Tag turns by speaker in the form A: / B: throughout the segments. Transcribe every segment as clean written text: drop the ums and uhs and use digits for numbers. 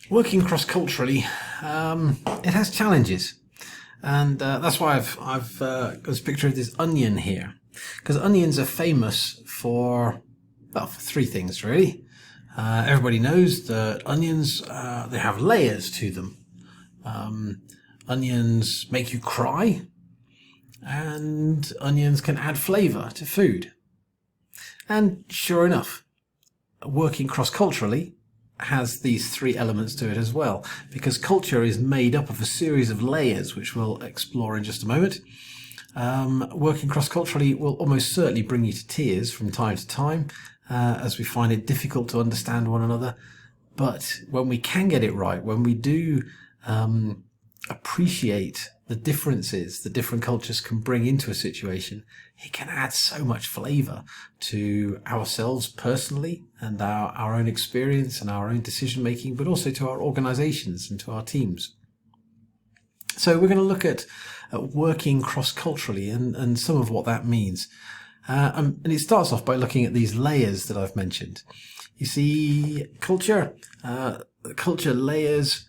A: Working cross-culturally, it has challenges, and that's why I've got this picture of this onion here, because onions are famous for, well, for three things really. Everybody knows that onions, they have layers to them. Onions make you cry, and onions can add flavour to food. And sure enough, working cross-culturally has these three elements to it as well, because culture is made up of a series of layers, which we'll explore in just a moment. Working cross-culturally will almost certainly bring you to tears from time to time, as we find it difficult to understand one another. But when we can get it right, when we do appreciate the differences that different cultures can bring into a situation, it can add so much flavour to ourselves personally and our own experience and our own decision making, but also to our organisations and to our teams. So we're going to look at working cross-culturally and some of what that means. And it starts off by looking at these layers that I've mentioned. You see, culture layers.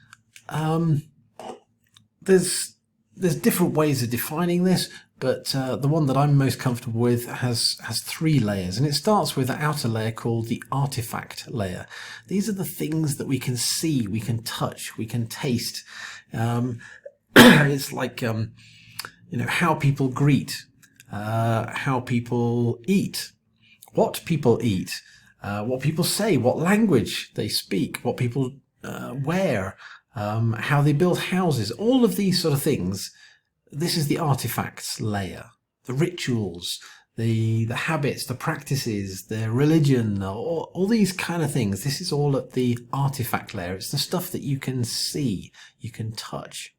A: There's different ways of defining this, but the one that I'm most comfortable with has three layers, and it starts with the outer layer called the artifact layer. These are the things that we can see, we can touch, we can taste. It's like how people greet, how people eat, what people say, what language they speak, what people wear, how they build houses, all of these sort of things. This is the artifacts layer, the rituals, the habits, the practices, the religion, all these kind of things. This is all at the artifact layer. It's the stuff that you can see, you can touch.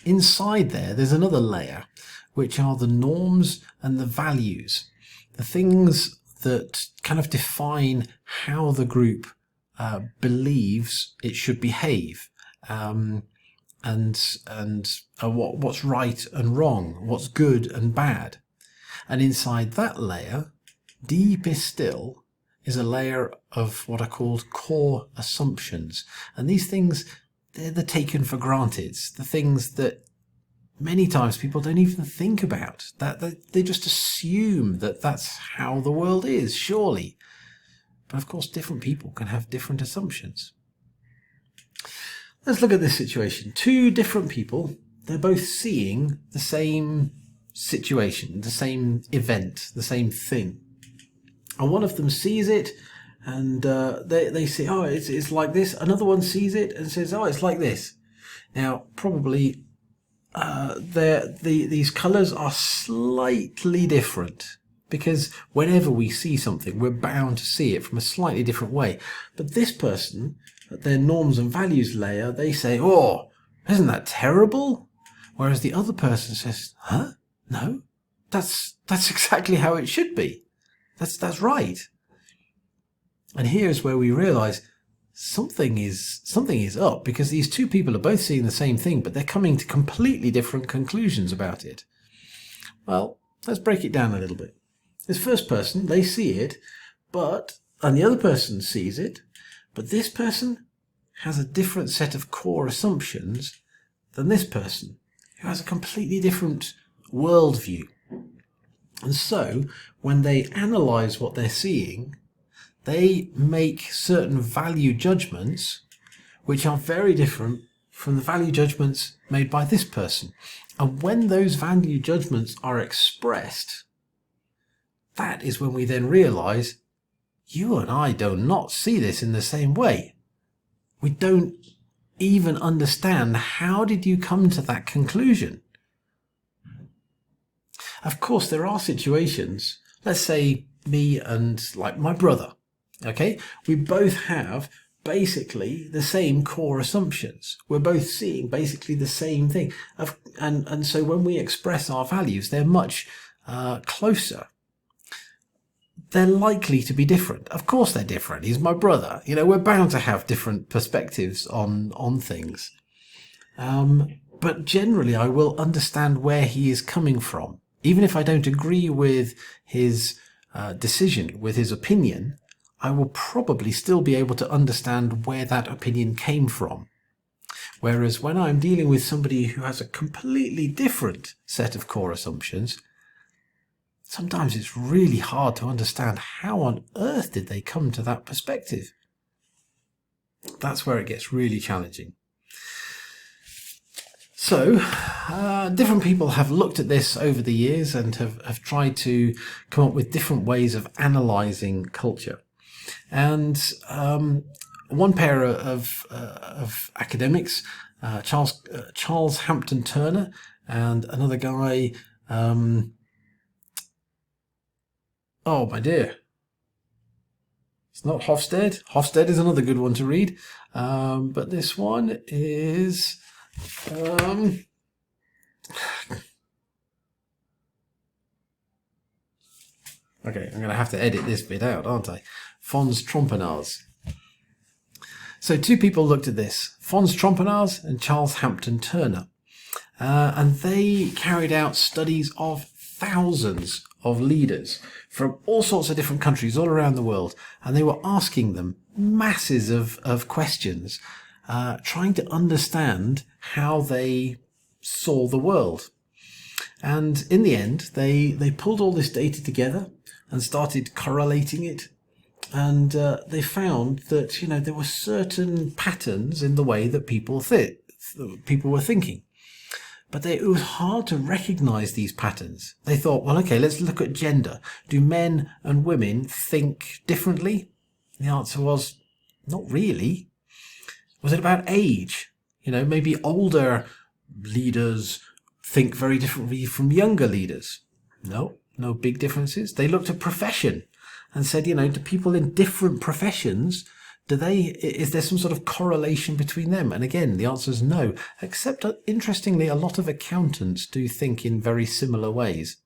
A: Inside there's another layer, which are the norms and the values, the things that kind of define how the group believes it should behave, and what's right and wrong, what's good and bad. And inside that layer, deepest still, is a layer of what are called core assumptions. And these things, they're the taken for granted, the things that many times people don't even think about, that they just assume that that's how the world is, surely. But of course, different people can have different assumptions. Let's look at this situation. Two different people, they're both seeing the same situation, the same event, the same thing. And one of them sees it and they say, oh, it's like this. Another one sees it and says, oh, it's like this. Now, probably these colours are slightly different, because whenever we see something, we're bound to see it from a slightly different way. But this person, at their norms and values layer, they say, oh, isn't that terrible? Whereas the other person says, huh? No, that's exactly how it should be. That's right. And here's where we realise something is up, because these two people are both seeing the same thing, but they're coming to completely different conclusions about it. Well, let's break it down a little bit. This first person, they see it, and the other person sees it, but this person has a different set of core assumptions than this person, who has a completely different worldview. And so, when they analyse what they're seeing, they make certain value judgments which are very different from the value judgments made by this person. And when those value judgments are expressed, that is when we then realise, you and I do not see this in the same way. We don't even understand, how did you come to that conclusion? Of course, there are situations, let's say me and like my brother, okay? We both have basically the same core assumptions. We're both seeing basically the same thing. And so when we express our values, they're much closer. They're likely to be different. Of course they're different. He's my brother. You know, we're bound to have different perspectives on things. But generally I will understand where he is coming from. Even if I don't agree with his decision, with his opinion, I will probably still be able to understand where that opinion came from. Whereas when I'm dealing with somebody who has a completely different set of core assumptions, sometimes it's really hard to understand how on earth did they come to that perspective. That's where it gets really challenging. So, different people have looked at this over the years and have tried to come up with different ways of analysing culture. And one pair of academics, Charles Hampton Turner and another guy, oh my dear, it's not Hofstede. Hofstede is another good one to read, but this one is okay, I'm going to have to edit this bit out, aren't I? Fons Trompenaars. So two people looked at this, Fons Trompenaars and Charles Hampton Turner, and they carried out studies of thousands of leaders from all sorts of different countries all around the world, and they were asking them masses of questions, trying to understand how they saw the world. And in the end, they pulled all this data together and started correlating it. And they found that, there were certain patterns in the way that people were thinking. But it was hard to recognize these patterns. They thought, well, okay, let's look at gender. Do men and women think differently? The answer was, not really. Was it about age? Maybe older leaders think very differently from younger leaders. No big differences. They looked at profession and said, do people in different professions, is there some sort of correlation between them? And again, the answer is no, except interestingly, a lot of accountants do think in very similar ways.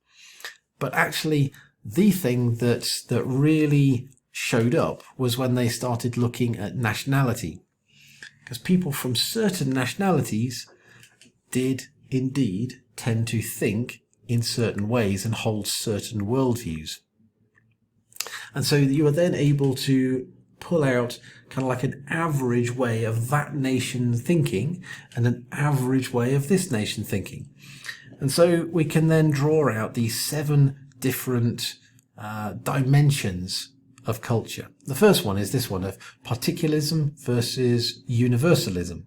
A: But actually, the thing that really showed up was when they started looking at nationality. Because people from certain nationalities did indeed tend to think in certain ways and hold certain worldviews. And so you are then able to pull out kind of like an average way of that nation thinking and an average way of this nation thinking. And so we can then draw out these 7 different dimensions of culture. The first one is this one of particularism versus universalism.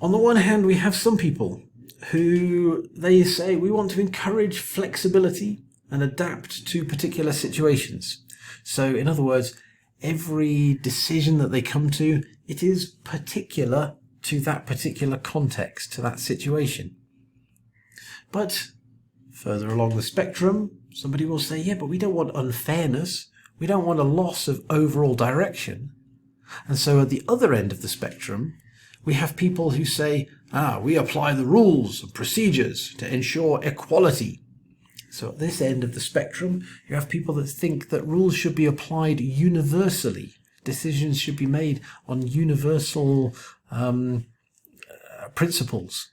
A: On the one hand, we have some people who they say we want to encourage flexibility and adapt to particular situations. So in other words, every decision that they come to, it is particular to that particular context, to that situation. But further along the spectrum, somebody will say, yeah, but we don't want unfairness. We don't want a loss of overall direction. And so at the other end of the spectrum, we have people who say, we apply the rules and procedures to ensure equality. So at this end of the spectrum, you have people that think that rules should be applied universally. Decisions should be made on universal principles.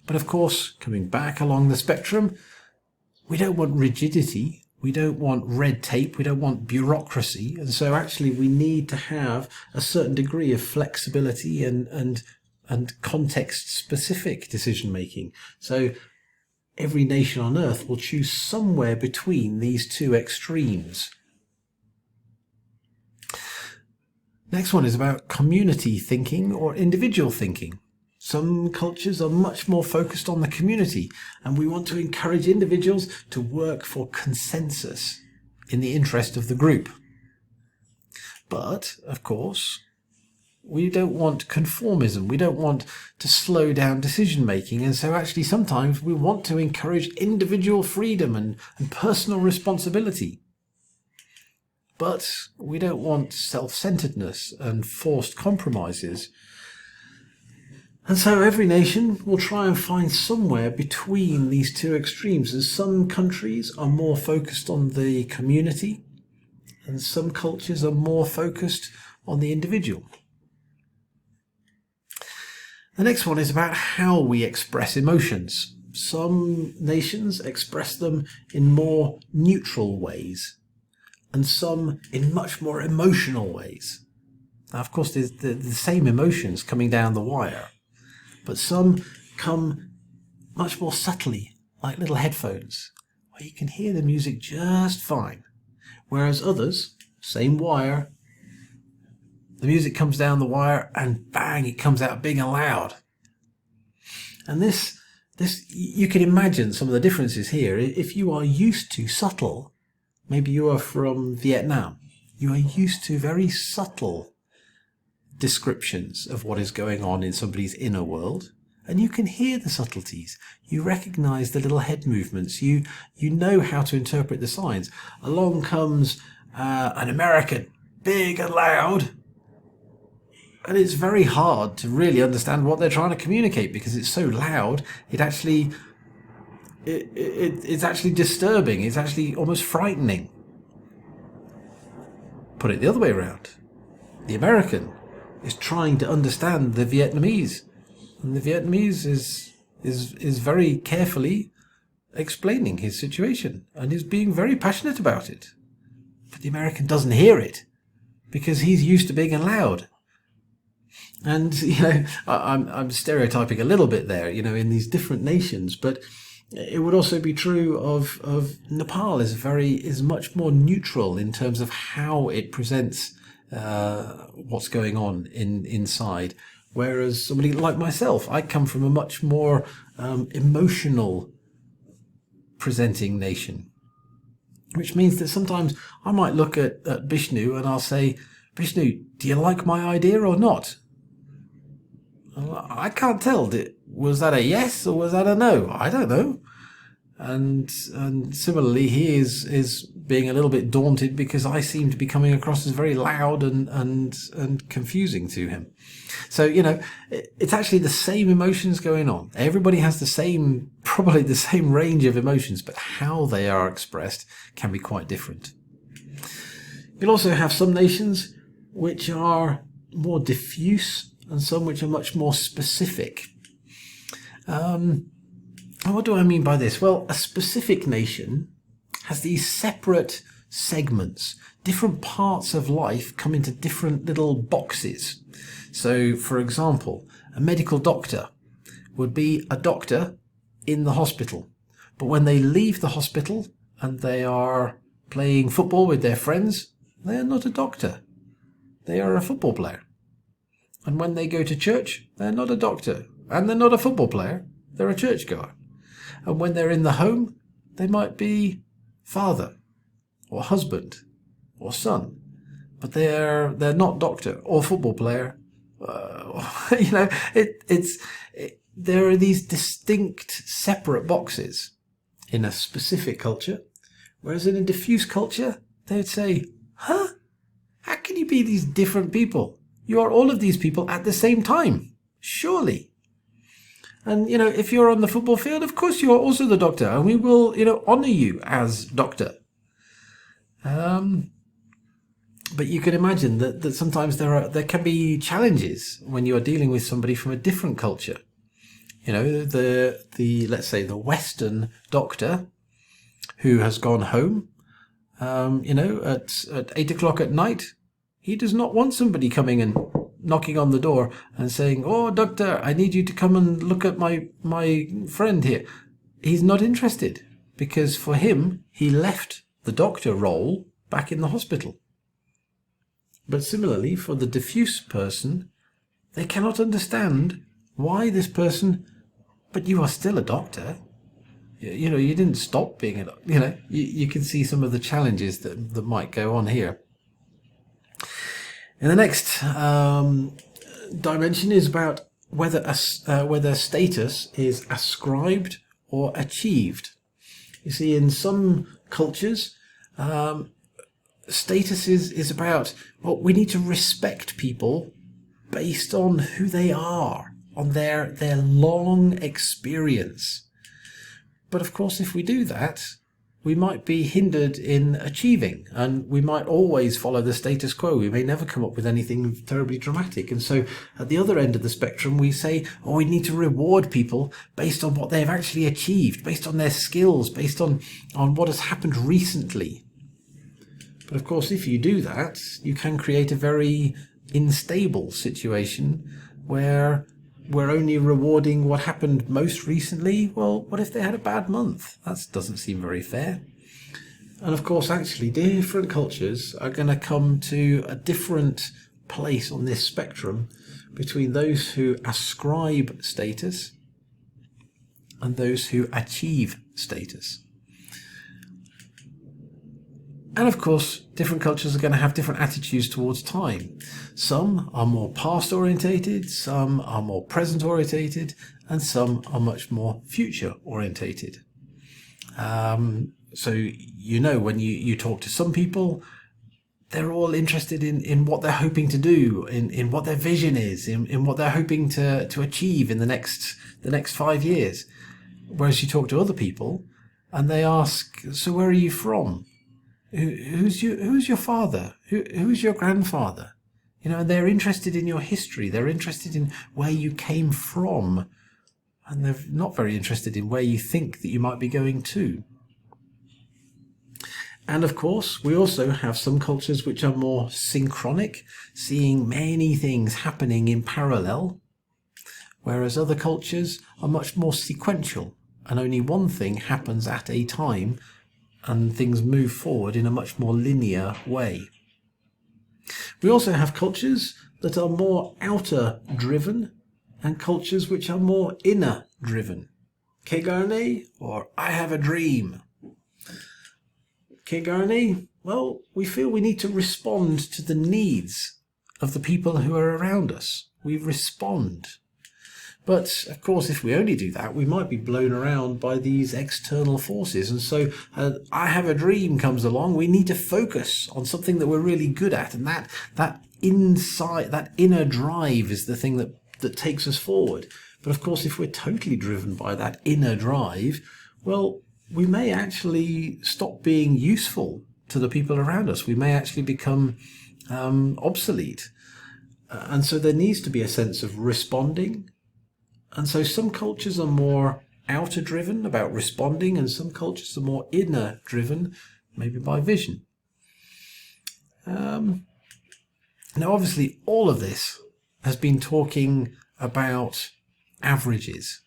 A: But of course, coming back along the spectrum, we don't want rigidity. We don't want red tape. We don't want bureaucracy. And so actually we need to have a certain degree of flexibility and context-specific decision-making. So every nation on earth will choose somewhere between these two extremes. Next one is about community thinking or individual thinking. Some cultures are much more focused on the community, and we want to encourage individuals to work for consensus in the interest of the group. But, of course, we don't want conformism. We don't want to slow down decision making. And so actually sometimes we want to encourage individual freedom and personal responsibility. But we don't want self-centeredness and forced compromises. And so every nation will try and find somewhere between these two extremes, as some countries are more focused on the community and some cultures are more focused on the individual. The next one is about how we express emotions. Some nations express them in more neutral ways. and some in much more emotional ways. Now, of course, there's the same emotions coming down the wire, but some come much more subtly, like little headphones, where you can hear the music just fine. Whereas others, same wire, the music comes down the wire and bang, it comes out big and loud. And this, you can imagine some of the differences here. If you are used to subtle, maybe you are from Vietnam, you are used to very subtle descriptions of what is going on in somebody's inner world, and you can hear the subtleties. You recognize the little head movements. You know how to interpret the signs. Along comes an American, big and loud, and it's very hard to really understand what they're trying to communicate because it's so loud. It's actually disturbing. It's actually almost frightening. Put it the other way around. The American is trying to understand the Vietnamese, and the Vietnamese is very carefully explaining his situation and is being very passionate about it. But the American doesn't hear it because he's used to being loud. And I'm stereotyping a little bit there, in these different nations, but it would also be true of Nepal is much more neutral in terms of how it presents what's going on inside. Whereas somebody like myself, I come from a much more emotional presenting nation, which means that sometimes I might look at Bishnu and I'll say, Bishnu, do you like my idea or not? I can't tell. Was that a yes or was that a no? I don't know. And similarly, he is being a little bit daunted because I seem to be coming across as very loud and confusing to him. So, it's actually the same emotions going on. Everybody has probably the same range of emotions, but how they are expressed can be quite different. You'll also have some nations which are more diffuse and some which are much more specific. What do I mean by this? Well, a specific nation has these separate segments. Different parts of life come into different little boxes. So, for example, a medical doctor would be a doctor in the hospital. But when they leave the hospital and they are playing football with their friends, they are not a doctor. They are a football player. And when they go to church, they're not a doctor. And they're not a football player. They're a churchgoer. And when they're in the home, they might be father or husband or son. But they're not doctor or football player. There are these distinct separate boxes in a specific culture. Whereas in a diffuse culture, they would say, huh? How can you be these different people? You are all of these people at the same time. Surely. And, if you're on the football field, of course you are also the doctor. And we will, honour you as doctor. But you can imagine that sometimes there can be challenges when you are dealing with somebody from a different culture. Let's say the Western doctor who has gone home, at 8 o'clock at night, he does not want somebody coming and knocking on the door and saying, oh, doctor, I need you to come and look at my friend here. He's not interested because for him, he left the doctor role back in the hospital. But similarly, for the diffuse person, they cannot understand why this person, but you are still a doctor. You didn't stop being a doctor. You can see some of the challenges that might go on here. And the next dimension is about whether status is ascribed or achieved. You see, in some cultures, status is about, we need to respect people based on who they are, on their long experience. But of course, if we do that, we might be hindered in achieving, and we might always follow the status quo. We may never come up with anything terribly dramatic. And so at the other end of the spectrum, we say, we need to reward people based on what they've actually achieved, based on their skills, based on what has happened recently. But of course, if you do that, you can create a very unstable situation where we're only rewarding what happened most recently. Well, what if they had a bad month? That doesn't seem very fair. And of course, actually, different cultures are going to come to a different place on this spectrum between those who ascribe status and those who achieve status. And of course, different cultures are going to have different attitudes towards time. Some are more past orientated, some are more present orientated, and some are much more future orientated. So, when you talk to some people, they're all interested in what they're hoping to do, in what their vision is, in what they're hoping to achieve in the next 5 years. Whereas you talk to other people and they ask, so where are you from? Who's your father? Who's your grandfather? And they're interested in your history. They're interested in where you came from. And they're not very interested in where you think that you might be going to. And of course, we also have some cultures which are more synchronic, seeing many things happening in parallel, whereas other cultures are much more sequential, and only one thing happens at a time, and things move forward in a much more linear way. We also have cultures that are more outer driven and cultures which are more inner driven. Kegarne, or I have a dream. Kegarne, well, we feel we need to respond to the needs of the people who are around us. We respond. But, of course, if we only do that, we might be blown around by these external forces. And so, I have a dream comes along. We need to focus on something that we're really good at. And that inner drive is the thing that takes us forward. But, of course, if we're totally driven by that inner drive, well, we may actually stop being useful to the people around us. We may actually become obsolete. And so there needs to be a sense of responding. And so some cultures are more outer driven about responding, and some cultures are more inner driven, maybe by vision. Now, obviously, all of this has been talking about averages.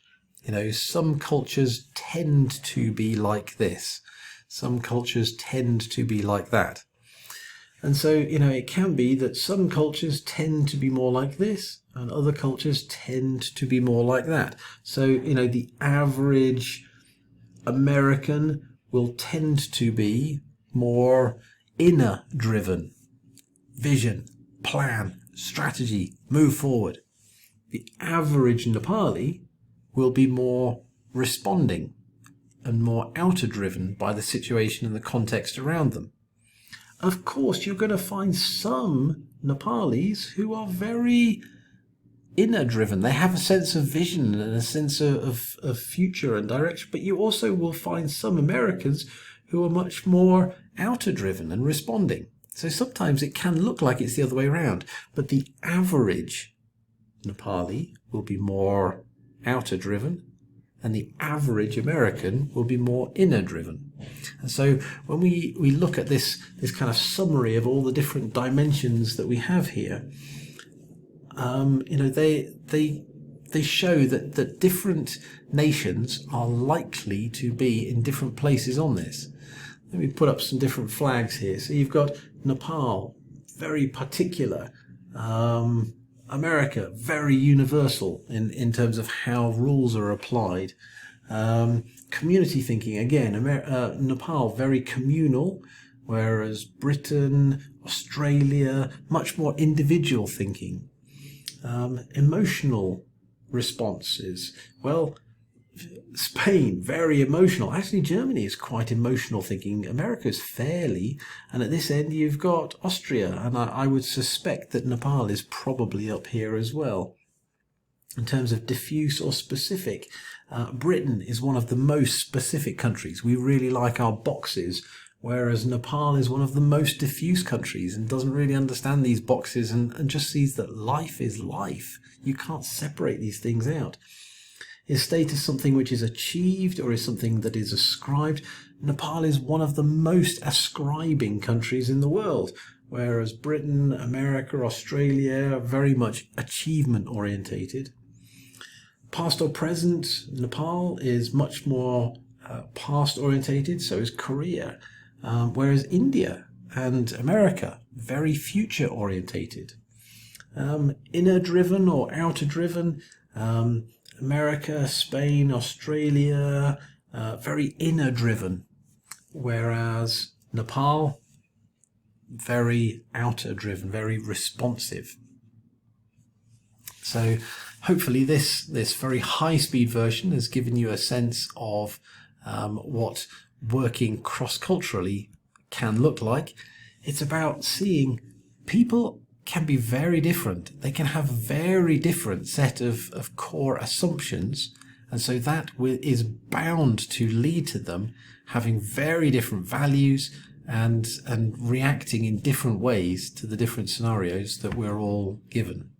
A: Some cultures tend to be like this. Some cultures tend to be like that. And so, it can be that some cultures tend to be more like this, and other cultures tend to be more like that. So, the average American will tend to be more inner driven. Vision, plan, strategy, move forward. The average Nepali will be more responding and more outer driven by the situation and the context around them. Of course, you're going to find some Nepalis who are very inner driven. They have a sense of vision and a sense of future and direction, but you also will find some Americans who are much more outer driven and responding. So sometimes it can look like it's the other way around, but the average Nepali will be more outer driven, and the average American will be more inner driven. And so when we look at this kind of summary of all the different dimensions that we have here, they show that different nations are likely to be in different places on this. Let me put up some different flags here. So you've got Nepal, very particular. America, very universal in terms of how rules are applied. Community thinking, again, Nepal, very communal, whereas Britain, Australia, much more individual thinking. Emotional responses, well, Spain, very emotional. Actually, Germany is quite emotional thinking. America is fairly, and at this end you've got Austria, and I would suspect that Nepal is probably up here as well. In terms of diffuse or specific, Britain is one of the most specific countries. We really like our boxes, whereas Nepal is one of the most diffuse countries and doesn't really understand these boxes and just sees that life is life. You can't separate these things out. Is status something which is achieved or is something that is ascribed? Nepal is one of the most ascribing countries in the world, whereas Britain, America, Australia are very much achievement orientated. Past or present, Nepal is much more past orientated, so is Korea, whereas India and America, very future orientated. Inner driven or outer driven, America, Spain, Australia, very inner driven, whereas Nepal, very outer driven, very responsive. So hopefully this very high speed version has given you a sense of what working cross-culturally can look like. It's about seeing people can be very different. They can have very different set of core assumptions, and so that is bound to lead to them having very different values and reacting in different ways to the different scenarios that we're all given.